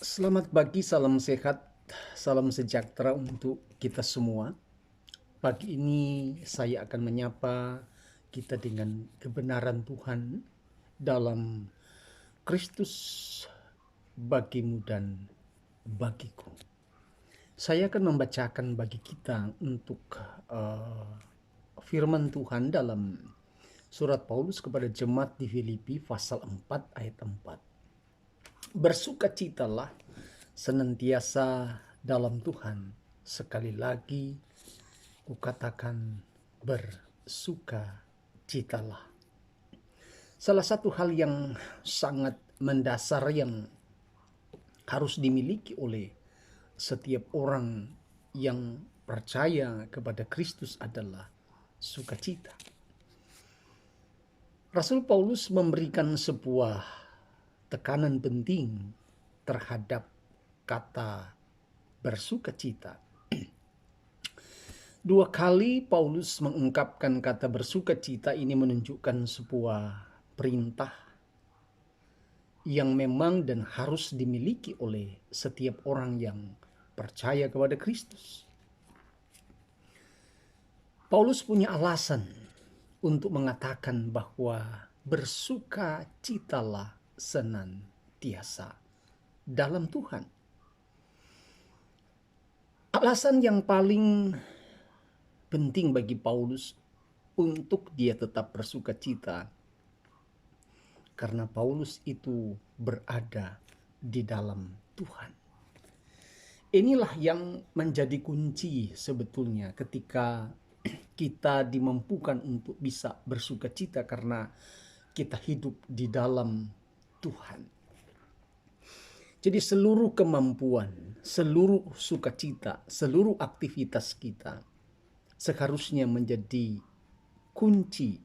Selamat pagi, salam sehat, salam sejahtera untuk kita semua. Pagi ini saya akan menyapa kita dengan kebenaran Tuhan dalam Kristus bagimu dan bagiku. Saya akan membacakan bagi kita untuk firman Tuhan dalam surat Paulus kepada jemaat di Filipi pasal 4 ayat 4. Bersukacitalah senantiasa dalam Tuhan. Sekali lagi kukatakan bersukacitalah. Salah satu hal yang sangat mendasar yang harus dimiliki oleh setiap orang yang percaya kepada Kristus adalah sukacita. Rasul Paulus memberikan sebuah tekanan penting terhadap kata bersukacita. Dua kali Paulus mengungkapkan kata bersukacita. Ini menunjukkan sebuah perintah yang memang dan harus dimiliki oleh setiap orang yang percaya kepada Kristus. Paulus punya alasan untuk mengatakan bahwa bersukacitalah senantiasa dalam Tuhan. Alasan yang paling penting bagi Paulus untuk dia tetap bersukacita karena Paulus itu berada di dalam Tuhan. Inilah yang menjadi kunci sebetulnya ketika kita dimampukan untuk bisa bersukacita karena kita hidup di dalam Tuhan. Jadi seluruh kemampuan, seluruh sukacita, seluruh aktivitas kita seharusnya menjadi kunci,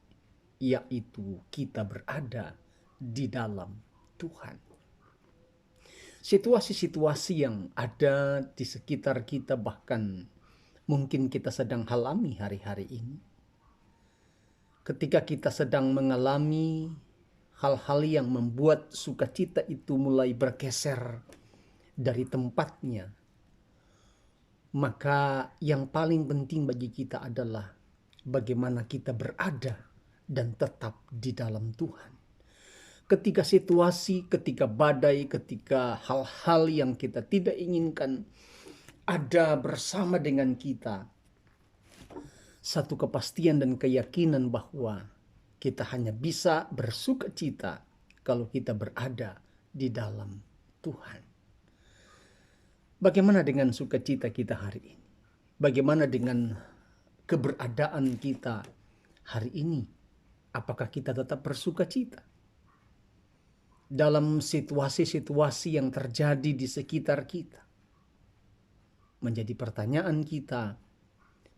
yaitu kita berada di dalam Tuhan. Situasi-situasi yang ada di sekitar kita, bahkan mungkin kita sedang alami hari-hari ini. Ketika kita sedang mengalami hal-hal yang membuat sukacita itu mulai bergeser dari tempatnya, maka yang paling penting bagi kita adalah bagaimana kita berada dan tetap di dalam Tuhan. Ketika situasi, ketika badai, ketika hal-hal yang kita tidak inginkan ada bersama dengan kita, satu kepastian dan keyakinan bahwa kita hanya bisa bersukacita kalau kita berada di dalam Tuhan. Bagaimana dengan sukacita kita hari ini? Bagaimana dengan keberadaan kita hari ini? Apakah kita tetap bersukacita? Dalam situasi-situasi yang terjadi di sekitar kita. Menjadi pertanyaan kita,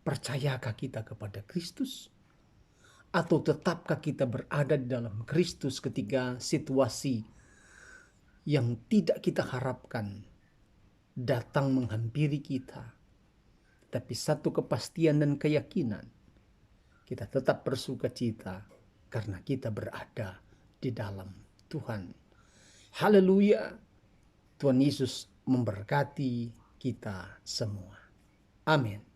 percayakah kita kepada Kristus? Atau tetapkah kita berada di dalam Kristus ketika situasi yang tidak kita harapkan datang menghampiri kita? Tapi satu kepastian dan keyakinan, kita tetap bersukacita karena kita berada di dalam Tuhan. Haleluya. Tuhan Yesus memberkati kita semua. Amin.